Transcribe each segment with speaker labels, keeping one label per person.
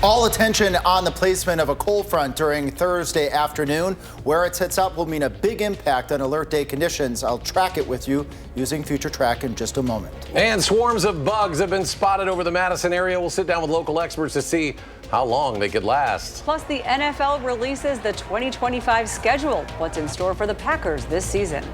Speaker 1: All attention on the placement of a cold front during Thursday afternoon. Where it sets up will mean a big impact on alert day conditions. I'll track it with you using Future Track in just a moment.
Speaker 2: And swarms of bugs have been spotted over the Madison area. We'll sit down with local experts to see how long they could last.
Speaker 3: Plus, the NFL releases the 2025 schedule. What's in store for the Packers this season?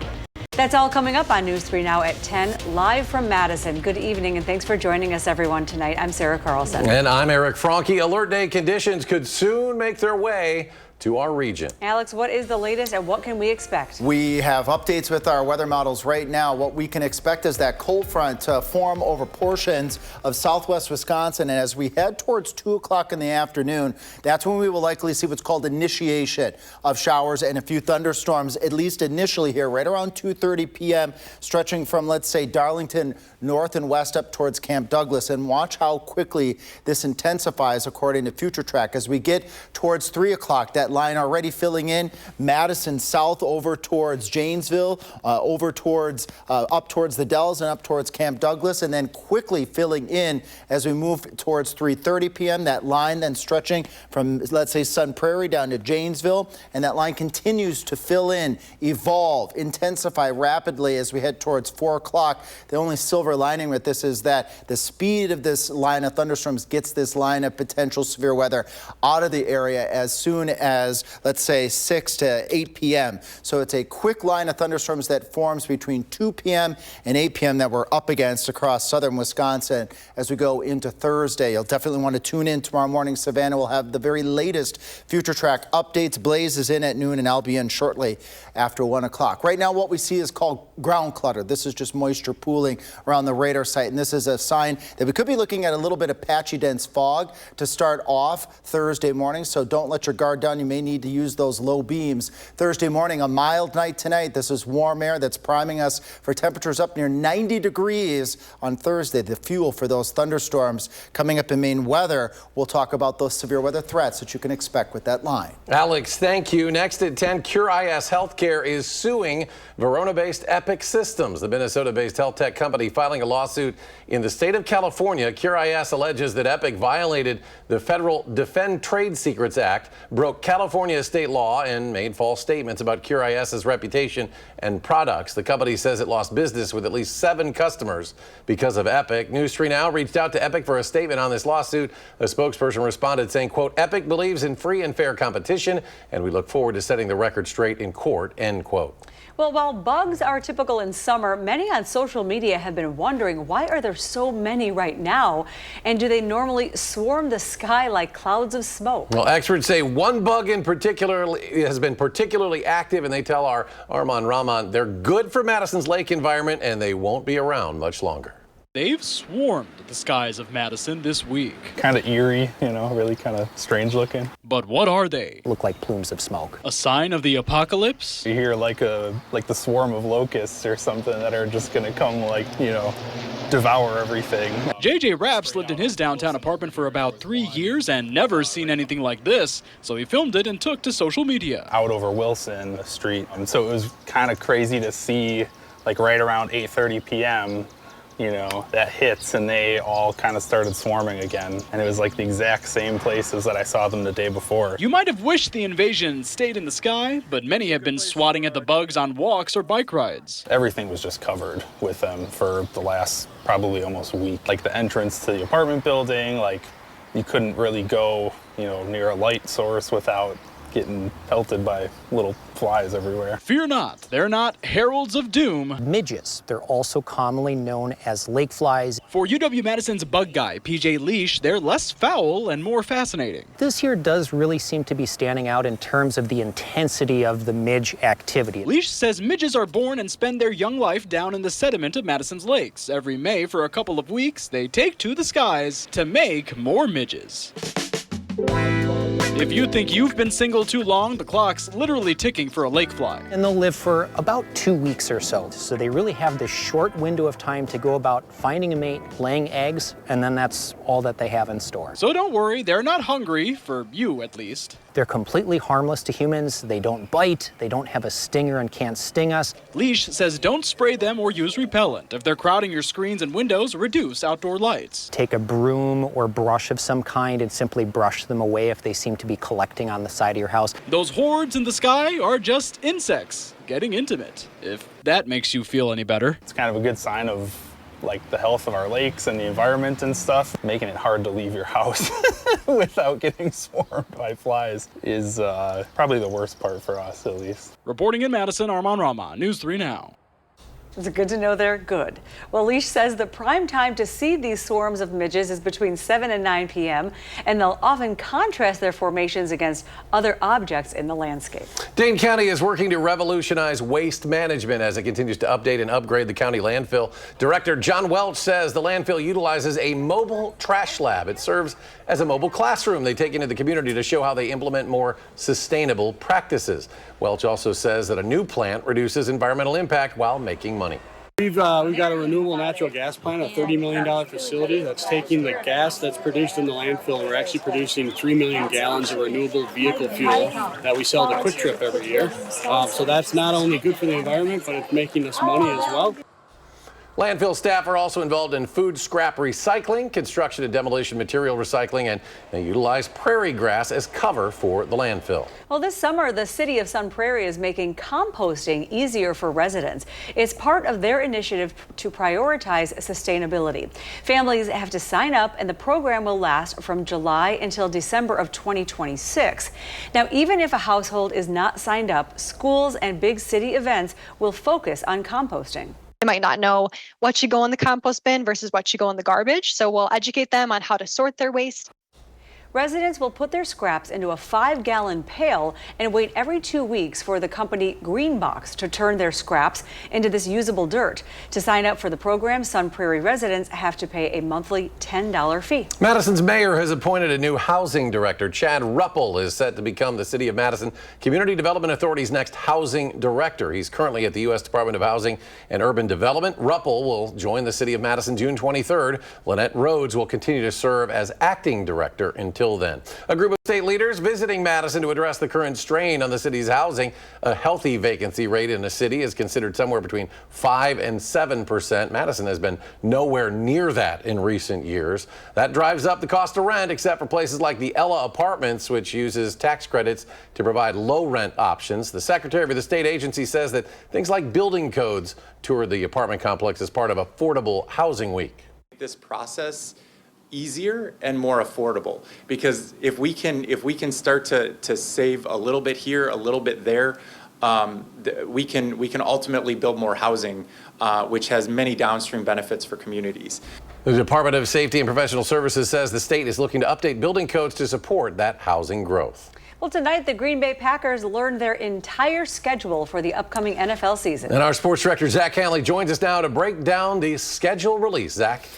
Speaker 3: That's all coming up on News 3 Now at 10, live from Madison. Good evening, and thanks for joining us, everyone, tonight. I'm Sarah Carlson.
Speaker 2: And I'm Eric Franke. Alert day conditions could soon make their way to our region.
Speaker 3: Alex, what is the latest and what can we expect?
Speaker 1: We have updates with our weather models right now. What we can expect is that cold front to form over portions of southwest Wisconsin. And as we head towards 2 o'clock in the afternoon, that's when we will likely see what's called initiation of showers and a few thunderstorms, at least initially here, right around 2:30 p.m., stretching from, let's say, Darlington north and west up towards Camp Douglas. And watch how quickly this intensifies according to Future Track. As we get towards 3 o'clock, that line already filling in Madison south over towards Janesville, over towards up towards the Dells and up towards Camp Douglas, and then quickly filling in as we move towards 3:30 p.m. That line then stretching from, let's say, Sun Prairie down to Janesville, and that line continues to fill in, evolve, intensify rapidly as we head towards 4 o'clock. The only silver lining with this is that the speed of this line of thunderstorms gets this line of potential severe weather out of the area as soon as, let's say, 6 to 8 p.m. So it's a quick line of thunderstorms that forms between 2 p.m. and 8 p.m. that we're up against across southern Wisconsin as we go into Thursday. You'll definitely want to tune in tomorrow morning. Savannah will have the very latest Future Track updates. Blaze is in at noon, and I'll be in shortly after 1 o'clock. Right now, what we see is called ground clutter. This is just moisture pooling around the radar site, and this is a sign that we could be looking at a little bit of patchy dense fog to start off Thursday morning, so don't let your guard down. You may need to use those low beams. Thursday morning, a mild night tonight. This is warm air that's priming us for temperatures up near 90 degrees on Thursday. The fuel for those thunderstorms coming up in Maine. Weather, we'll talk about those severe weather threats that you can expect with that line.
Speaker 2: Alex, thank you. Next at 10, Cure.is Healthcare is suing Verona-based Epic Systems, the Minnesota-based health tech company, filing a lawsuit in the state of California. Cure.is alleges that Epic violated the federal Defend Trade Secrets Act, broke California state law, and made false statements about Cure.is's reputation and products. The company says it lost business with at least 7 customers because of Epic. News 3 Now reached out to Epic for a statement on this lawsuit. A spokesperson responded saying, quote, "Epic believes in free and fair competition, and we look forward to setting the record straight in court," end quote.
Speaker 3: Well, while bugs are typical in summer, many on social media have been wondering, why are there so many right now? And do they normally swarm the sky like clouds of smoke?
Speaker 2: Well, experts say one bug in particular has been particularly active, and they tell our Arman Rahman they're good for Madison's lake environment and they won't be around much longer.
Speaker 4: They've swarmed the skies of Madison this week.
Speaker 5: Kind of eerie, really kind of strange looking.
Speaker 4: But what are they?
Speaker 6: Look like plumes of smoke.
Speaker 4: A sign of the apocalypse?
Speaker 5: You hear like the swarm of locusts or something that are just gonna come devour everything.
Speaker 4: JJ Raps lived in his downtown apartment for about 3 years and never seen anything like this, so he filmed it and took to social media.
Speaker 5: Out over Wilson Street, and so it was kind of crazy to see, right around 8:30 p.m., that hits, and they all kind of started swarming again. And it was like the exact same places that I saw them the day before.
Speaker 4: You might have wished the invasion stayed in the sky, but many have been swatting at the bugs on walks or bike rides.
Speaker 5: Everything was just covered with them for the last probably almost week. Like the entrance to the apartment building, you couldn't really go, near a light source without getting pelted by little flies everywhere.
Speaker 4: Fear not, they're not heralds of doom.
Speaker 6: Midges, they're also commonly known as lake flies.
Speaker 4: For UW-Madison's bug guy, PJ Leash, they're less foul and more fascinating.
Speaker 6: This year does really seem to be standing out in terms of the intensity of the midge activity.
Speaker 4: Leash says midges are born and spend their young life down in the sediment of Madison's lakes. Every May, for a couple of weeks, they take to the skies to make more midges. If you think you've been single too long, the clock's literally ticking for a lake fly.
Speaker 6: And they'll live for about 2 weeks or so. So they really have this short window of time to go about finding a mate, laying eggs, and then that's all that they have in store.
Speaker 4: So don't worry, they're not hungry, for you at least.
Speaker 6: They're completely harmless to humans. They don't bite, they don't have a stinger and can't sting us.
Speaker 4: Leash says don't spray them or use repellent. If they're crowding your screens and windows, reduce outdoor lights.
Speaker 6: Take a broom or brush of some kind and simply brush them away if they seem to be collecting on the side of your house.
Speaker 4: Those hordes in the sky are just insects getting intimate, if that makes you feel any better.
Speaker 5: It's kind of a good sign of like the health of our lakes and the environment and stuff. Making it hard to leave your house without getting swarmed by flies is probably the worst part for us, at least.
Speaker 4: Reporting in Madison, Arman Rahman, News 3 Now.
Speaker 3: It's good to know they're good. Well, Leash says the prime time to see these swarms of midges is between 7 and 9 p.m., and they'll often contrast their formations against other objects in the landscape.
Speaker 2: Dane County is working to revolutionize waste management as it continues to update and upgrade the county landfill. Director John Welch says the landfill utilizes a mobile trash lab. It serves as a mobile classroom they take into the community to show how they implement more sustainable practices. Welch also says that a new plant reduces environmental impact while making money.
Speaker 7: We've got a renewable natural gas plant, a $30 million facility that's taking the gas that's produced in the landfill. We're actually producing 3 million gallons of renewable vehicle fuel that we sell to Quick Trip every year. So that's not only good for the environment, but it's making us money as well.
Speaker 2: Landfill staff are also involved in food scrap recycling, construction and demolition material recycling, and they utilize prairie grass as cover for the landfill.
Speaker 3: Well, this summer, the city of Sun Prairie is making composting easier for residents. It's part of their initiative to prioritize sustainability. Families have to sign up, and the program will last from July until December of 2026. Now, even if a household is not signed up, schools and big city events will focus on composting.
Speaker 8: They might not know what should go in the compost bin versus what should go in the garbage. So we'll educate them on how to sort their waste.
Speaker 3: Residents will put their scraps into a 5-gallon pail and wait every 2 weeks for the company Greenbox to turn their scraps into this usable dirt. To sign up for the program, Sun Prairie residents have to pay a monthly $10 fee.
Speaker 2: Madison's mayor has appointed a new housing director. Chad Ruppel is set to become the City of Madison Community Development Authority's next housing director. He's currently at the U.S. Department of Housing and Urban Development. Ruppel will join the City of Madison June 23rd. Lynette Rhodes will continue to serve as acting director until then. A group of state leaders visiting Madison to address the current strain on the city's housing. A healthy vacancy rate in the city is considered somewhere between 5 and 7%. Madison has been nowhere near that in recent years. That drives up the cost of rent, except for places like the Ella Apartments, which uses tax credits to provide low rent options. The secretary of the state agency says that things like building codes tour the apartment complex as part of Affordable Housing Week.
Speaker 9: This process easier and more affordable, because if we can start to save a little bit here, a little bit there, we can ultimately build more housing, which has many downstream benefits for communities.
Speaker 2: The Department of Safety and Professional Services says the state is looking to update building codes to support that housing growth.
Speaker 3: Well, tonight, the Green Bay Packers learned their entire schedule for the upcoming NFL season.
Speaker 2: And our sports director, Zach Hanley, joins us now to break down the schedule release. Zach.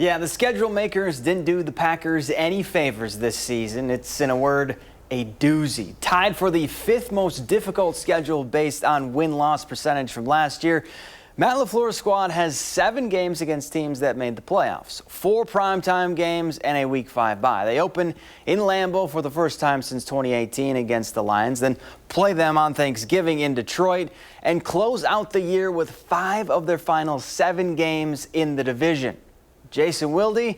Speaker 10: Yeah, the schedule makers didn't do the Packers any favors this season. It's, in a word, a doozy. Tied for the 5th most difficult schedule based on win-loss percentage from last year. Matt LaFleur's squad has 7 games against teams that made the playoffs, 4 primetime games, and a Week 5 bye. They open in Lambeau for the first time since 2018 against the Lions, then play them on Thanksgiving in Detroit, and close out the year with 5 of their final 7 games in the division. Jason Wilde,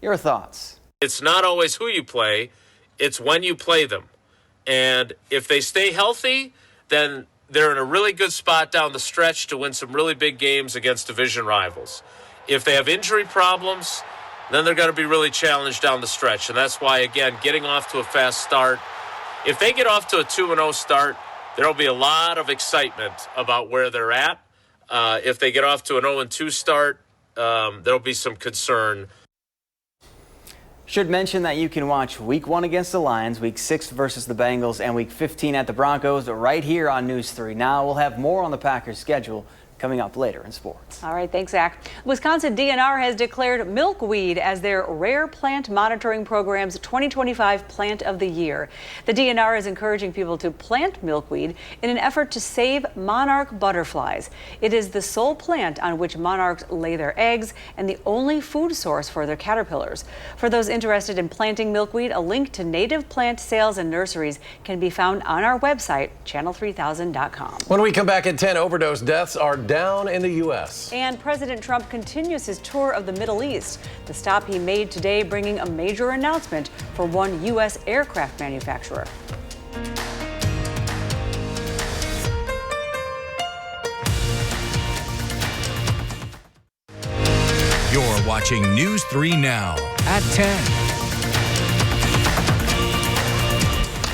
Speaker 10: your thoughts?
Speaker 11: It's not always who you play, it's when you play them. And if they stay healthy, then they're in a really good spot down the stretch to win some really big games against division rivals. If they have injury problems, then they're going to be really challenged down the stretch. And that's why, again, getting off to a fast start. If they get off to a 2-0 start, there will be a lot of excitement about where they're at. If they get off to an 0-2 start, there'll be some concern.
Speaker 10: Should mention that you can watch Week 1 against the Lions, Week 6 versus the Bengals, and Week 15 at the Broncos right here on News 3 Now. We'll have more on the Packers' schedule coming up later in sports.
Speaker 3: All right, thanks, Zach. Wisconsin DNR has declared milkweed as their Rare Plant Monitoring Program's 2025 Plant of the Year. The DNR is encouraging people to plant milkweed in an effort to save monarch butterflies. It is the sole plant on which monarchs lay their eggs and the only food source for their caterpillars. For those interested in planting milkweed, a link to native plant sales and nurseries can be found on our website, channel3000.com.
Speaker 2: When we come back at 10, overdose deaths are down in the U.S.
Speaker 3: And President Trump continues his tour of the Middle East. The stop he made today bringing a major announcement for one U.S. aircraft manufacturer.
Speaker 12: You're watching News 3 Now at 10.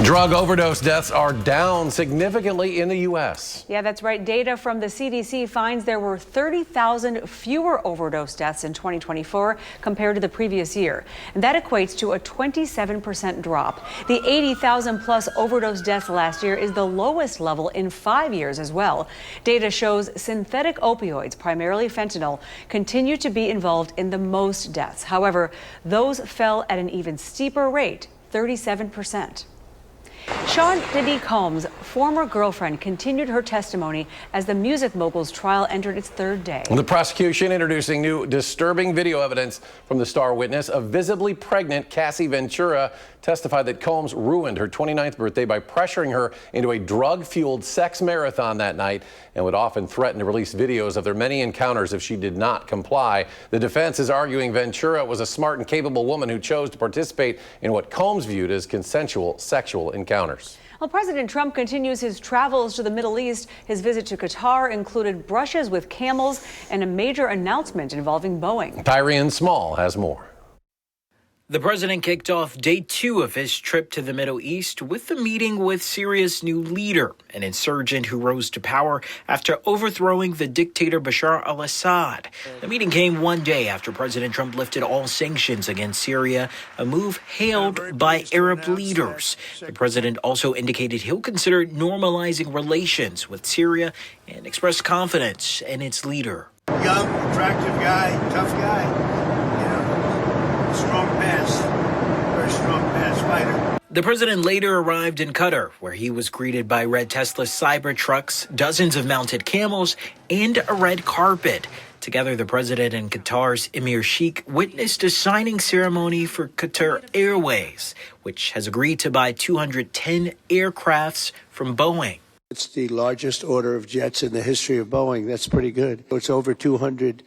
Speaker 2: Drug overdose deaths are down significantly in the U.S.
Speaker 3: Yeah, that's right. Data from the CDC finds there were 30,000 fewer overdose deaths in 2024 compared to the previous year. And that equates to a 27% drop. The 80,000 plus overdose deaths last year is the lowest level in 5 years as well. Data shows synthetic opioids, primarily fentanyl, continue to be involved in the most deaths. However, those fell at an even steeper rate, 37%. Sean Diddy Combs' former girlfriend continued her testimony as the music mogul's trial entered its third day.
Speaker 2: The prosecution introducing new disturbing video evidence from the star witness. A visibly pregnant Cassie Ventura testified that Combs ruined her 29th birthday by pressuring her into a drug-fueled sex marathon that night and would often threaten to release videos of their many encounters if she did not comply. The defense is arguing Ventura was a smart and capable woman who chose to participate in what Combs viewed as consensual sexual encounters.
Speaker 3: Well, President Trump continues his travels to the Middle East. His visit to Qatar included brushes with camels and a major announcement involving Boeing.
Speaker 2: Tyrion Small has more.
Speaker 13: The president kicked off day 2 of his trip to the Middle East with a meeting with Syria's new leader, an insurgent who rose to power after overthrowing the dictator Bashar al-Assad. The meeting came one day after President Trump lifted all sanctions against Syria, a move hailed by Arab leaders. The president also indicated he'll consider normalizing relations with Syria and expressed confidence in its leader.
Speaker 14: Young, attractive guy, tough guy. Strong pass, very strong pass fighter.
Speaker 13: The president later arrived in Qatar, where he was greeted by red Tesla Cybertrucks, dozens of mounted camels, and a red carpet. Together, the president and Qatar's Emir Sheikh witnessed a signing ceremony for Qatar Airways, which has agreed to buy 210 aircrafts from Boeing.
Speaker 14: It's the largest order of jets in the history of Boeing. That's pretty good. It's over $200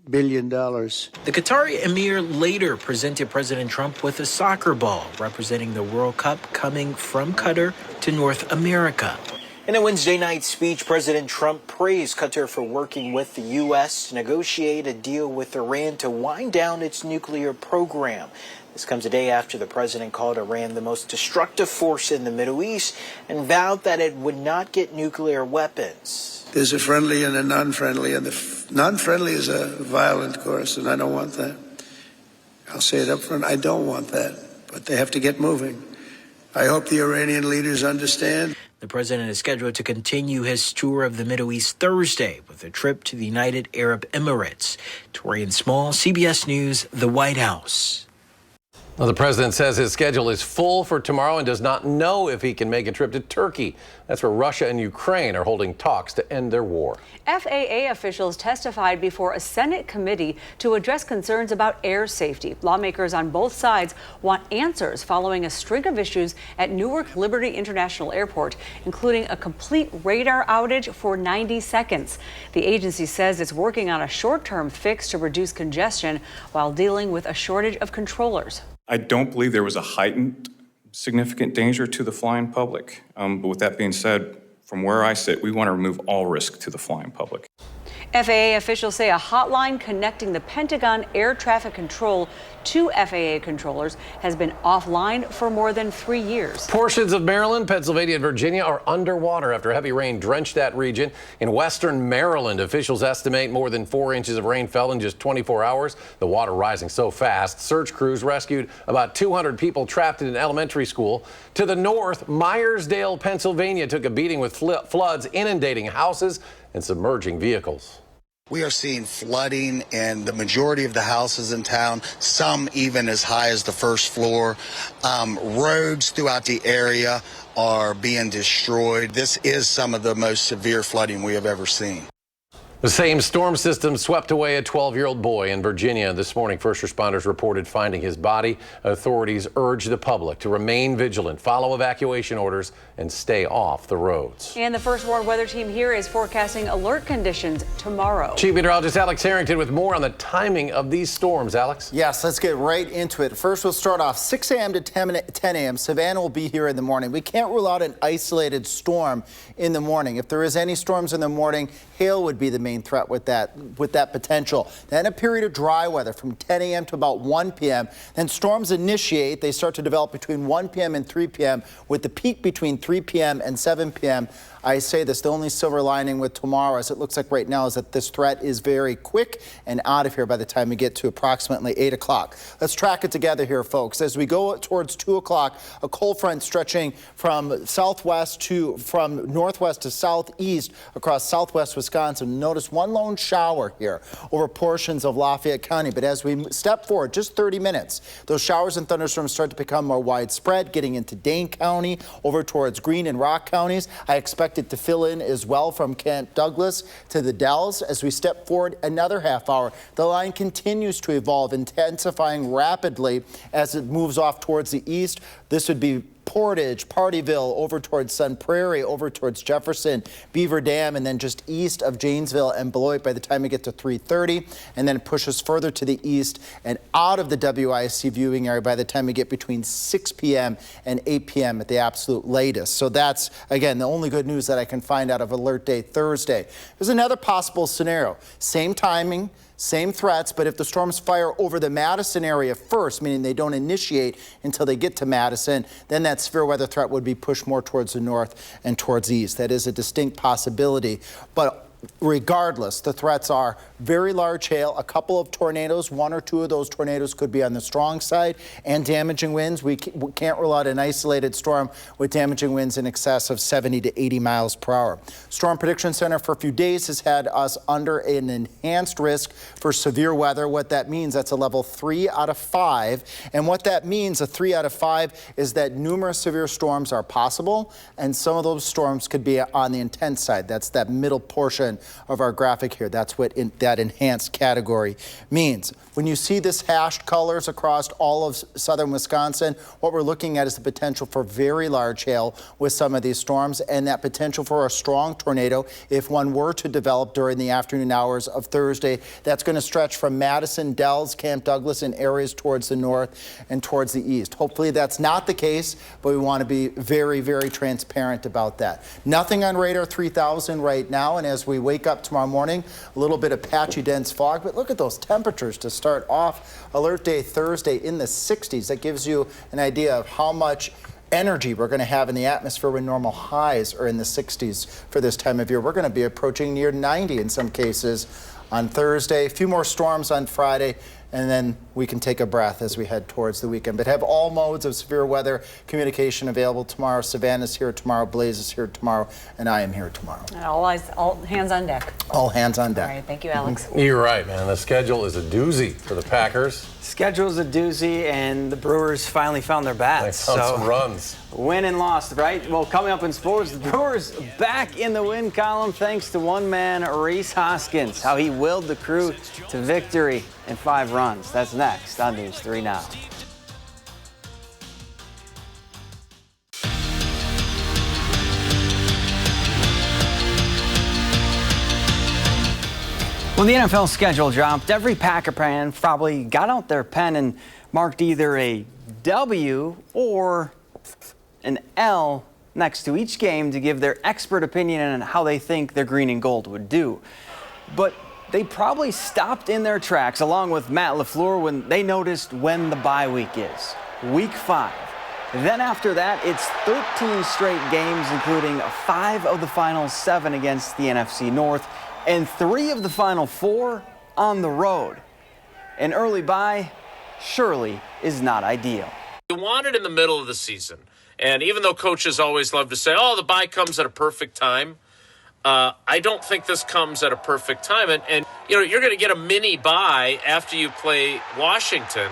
Speaker 14: billion.
Speaker 13: The Qatari emir later presented President Trump with a soccer ball representing the World Cup coming from Qatar to North America. In a Wednesday night speech, President Trump praised Qatar for working with the U.S. to negotiate a deal with Iran to wind down its nuclear program. This comes a day after the president called Iran the most destructive force in the Middle East and vowed that it would not get nuclear weapons.
Speaker 14: There's a friendly and a non-friendly, and the non-friendly is a violent course, and I don't want that. I'll say it up front, I don't want that, but they have to get moving. I hope the Iranian leaders understand.
Speaker 13: The president is scheduled to continue his tour of the Middle East Thursday with a trip to the United Arab Emirates. Torian Small, CBS News, the White House.
Speaker 2: Well, the president says his schedule is full for tomorrow and does not know if he can make a trip to Turkey. That's where Russia and Ukraine are holding talks to end their war.
Speaker 3: FAA officials testified before a Senate committee to address concerns about air safety. Lawmakers on both sides want answers following a string of issues at Newark Liberty International Airport, including a complete radar outage for 90 seconds. The agency says it's working on a short-term fix to reduce congestion while dealing with a shortage of controllers.
Speaker 15: I don't believe there was a heightened significant danger to the flying public. But with that being said, from where I sit, we want to remove all risk to the flying public.
Speaker 3: FAA officials say a hotline connecting the Pentagon Air Traffic Control 2 FAA controllers, has been offline for more than 3 years.
Speaker 2: Portions of Maryland, Pennsylvania, and Virginia are underwater after heavy rain drenched that region. In western Maryland, officials estimate more than 4 inches of rain fell in just 24 hours. The water rising so fast, search crews rescued about 200 people trapped in an elementary school. To the north, Myersdale, Pennsylvania took a beating with floods inundating houses and submerging vehicles.
Speaker 16: We are seeing flooding in the majority of the houses in town, some even as high as the first floor. Roads throughout the area are being destroyed. This is some of the most severe flooding we have ever seen.
Speaker 2: The same storm system swept away a 12-year-old boy in Virginia. This morning, first responders reported finding his body. Authorities urge the public to remain vigilant, follow evacuation orders, and stay off the roads.
Speaker 3: And the First Warn Weather Team here is forecasting alert conditions tomorrow.
Speaker 2: Chief Meteorologist Alex Harrington with more on the timing of these storms. Alex?
Speaker 1: Yes, let's get right into it. First, we'll start off 6 a.m. to 10 a.m. Savannah will be here in the morning. We can't rule out an isolated storm in the morning. If there is any storms in the morning, hail would be the main threat with that potential. Then a period of dry weather from 10 a.m. to about 1 p.m. Then storms initiate. They start to develop between 1 p.m. and 3 p.m. with the peak between 3 p.m. and 7 p.m. I say this, the only silver lining with tomorrow, as it looks like right now, is that this threat is very quick and out of here by the time we get to approximately 8 o'clock. Let's track it together here, folks. As we go towards 2 o'clock, a cold front stretching from northwest to southeast across southwest Wisconsin. Notice one lone shower here over portions of Lafayette County. But as we step forward, just 30 minutes, those showers and thunderstorms start to become more widespread, getting into Dane County, over towards Greene and Rock counties. I expect it to fill in as well from Camp Douglas to the Dells. As we step forward another half hour, the line continues to evolve, intensifying rapidly as it moves off towards the east. This would be Portage, Partyville, over towards Sun Prairie, over towards Jefferson, Beaver Dam, and then just east of Janesville and Beloit by the time we get to 3:30, and then it pushes further to the east and out of the WISC viewing area by the time we get between 6 p.m. and 8 p.m. at the absolute latest. So that's, again, the only good news that I can find out of Alert Day Thursday. There's another possible scenario. Same timing, same threats, but if the storms fire over the Madison area first, meaning they don't initiate until they get to Madison, then that severe weather threat would be pushed more towards the north and towards the east. That is a distinct possibility. But regardless, the threats are very large hail, a couple of tornadoes. 1 or 2 of those tornadoes could be on the strong side, and damaging winds. We can't rule out an isolated storm with damaging winds in excess of 70 to 80 miles per hour. Storm Prediction Center for a few days has had us under an enhanced risk for severe weather. What that means, that's a level 3 out of 5. And what that means, a 3 out of 5, is that numerous severe storms are possible, and some of those storms could be on the intense side. That's that middle portion of our graphic here. That's what that enhanced category means. When you see this hashed colors across all of southern Wisconsin, what we're looking at is the potential for very large hail with some of these storms, and that potential for a strong tornado if one were to develop during the afternoon hours of Thursday. That's going to stretch from Madison, Dells, Camp Douglas, and areas towards the north and towards the east. Hopefully that's not the case, but we want to be very, very transparent about that. Nothing on radar 3000 right now, and as we wake up tomorrow morning, a little bit of patchy dense fog, but look at those temperatures to start off Alert Day Thursday in the 60s. That gives you an idea of how much energy we're going to have in the atmosphere when normal highs are in the 60s for this time of year. We're going to be approaching near 90 in some cases on Thursday. A few more storms on Friday, and then we can take a breath as we head towards the weekend. But have all modes of severe weather communication available tomorrow. Savannah's here tomorrow, Blaze is here tomorrow, and I am here tomorrow.
Speaker 3: And all hands on deck.
Speaker 1: All hands on deck.
Speaker 3: All right, thank you, Alex.
Speaker 2: You're right, man. The schedule is a doozy for the Packers.
Speaker 10: Schedule's a doozy, and the Brewers finally found their bats.
Speaker 2: They found some runs.
Speaker 10: Win and lost, right? Well, coming up in sports, the Brewers back in the win column thanks to one man, Rhys Hoskins, how he willed the crew to victory in 5 runs. That's next on News 3 Now. When the NFL schedule dropped, every Packer fan probably got out their pen and marked either a W or an L next to each game to give their expert opinion on how they think their green and gold would do. But they probably stopped in their tracks along with Matt LaFleur when they noticed when the bye week is. Week 5. Then after that, it's 13 straight games, including 5 of the final 7 against the NFC North and 3 of the final 4 on the road. An early bye surely is not ideal.
Speaker 11: You want it in the middle of the season. And even though coaches always love to say, oh, the bye comes at a perfect time, I don't think this comes at a perfect time. And you know, you're going to get a mini bye after you play Washington.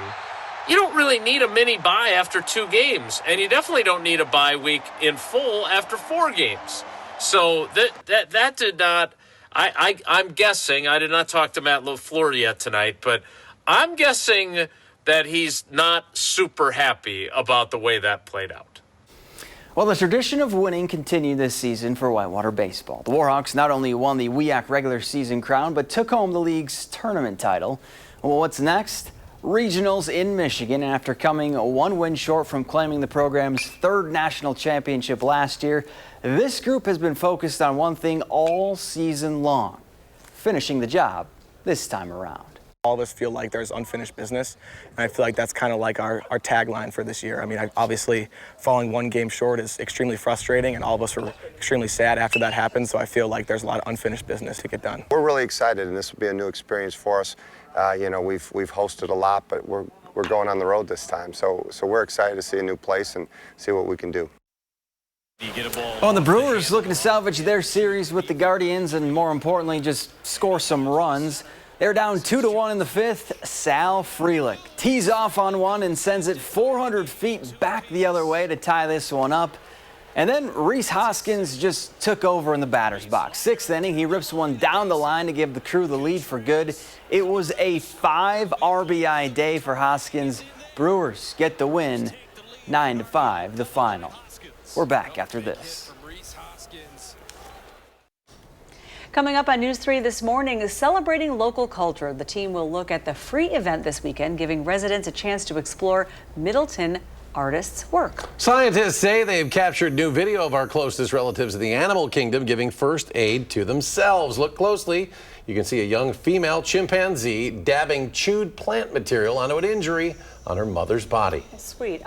Speaker 11: You don't really need a mini bye after 2 games, and you definitely don't need a bye week in full after 4 games. So that did not. I'm guessing. I did not talk to Matt LaFleur yet tonight, but I'm guessing that he's not super happy about the way that played out.
Speaker 10: Well, the tradition of winning continued this season for Whitewater baseball. The Warhawks not only won the WIAC regular season crown, but took home the league's tournament title. Well, what's next? Regionals in Michigan. After coming 1 win short from claiming the program's 3rd national championship last year, this group has been focused on one thing all season long: finishing the job this time around.
Speaker 17: All of us feel like there's unfinished business, and I feel like that's kind of like our tagline for this year. I mean, obviously, falling 1 game short is extremely frustrating, and all of us were extremely sad after that happened, so I feel like there's a lot of unfinished business to get done.
Speaker 18: We're really excited, and this will be a new experience for us. You know, we've hosted a lot, but we're going on the road this time, so we're excited to see a new place and see what we can do.
Speaker 10: Oh, the Brewers looking to salvage their series with the Guardians and, more importantly, just score some runs. They're down 2-1 in the 5th. Sal Frelick tees off on one and sends it 400 feet back the other way to tie this one up. And then Rhys Hoskins just took over in the batter's box. 6th inning, he rips one down the line to give the Crew the lead for good. It was a 5 RBI day for Hoskins. Brewers get the win, 9-5, the final. We're back after this.
Speaker 3: Coming up on News 3 this morning is celebrating local culture. The team will look at the free event this weekend, giving residents a chance to explore Middleton artists' work.
Speaker 2: Scientists say they've captured new video of our closest relatives in the animal kingdom giving first aid to themselves. Look closely. You can see a young female chimpanzee dabbing chewed plant material onto an injury on her mother's body.
Speaker 3: Sweet.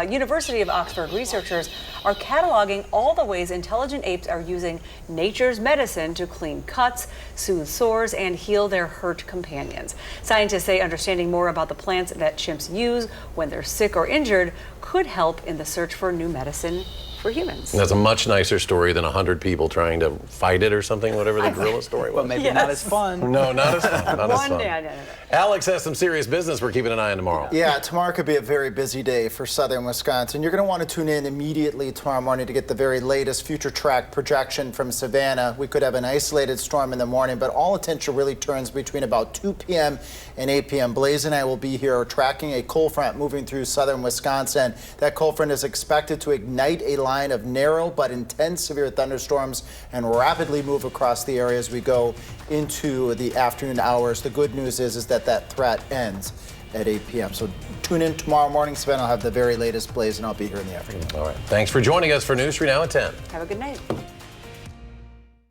Speaker 3: University of Oxford researchers are cataloging all the ways intelligent apes are using nature's medicine to clean cuts, soothe sores, and heal their hurt companions. Scientists say understanding more about the plants that chimps use when they're sick or injured could help in the search for new medicine for humans.
Speaker 2: That's a much nicer story than 100 people trying to fight it or something, whatever the gorilla story was.
Speaker 10: But maybe not as fun.
Speaker 2: No, not as fun. Not as fun.
Speaker 3: No.
Speaker 2: Alex has some serious business we're keeping an eye on tomorrow.
Speaker 1: Yeah, tomorrow could be a very busy day for southern Wisconsin. You're going to want to tune in immediately tomorrow morning to get the very latest future track projection from Savannah. We could have an isolated storm in the morning, but all attention really turns between about 2 p.m. and 8 p.m. Blaze and I will be here tracking a cold front moving through southern Wisconsin. That cold front is expected to ignite a line of narrow but intense severe thunderstorms and rapidly move across the area as we go into the afternoon hours. The good news is that that threat ends at 8 p.m. So tune in tomorrow morning. Savannah will have the very latest Blaze, and I'll be here in the afternoon.
Speaker 2: All right. Thanks for joining us for News 3 Now at 10.
Speaker 3: Have a good night.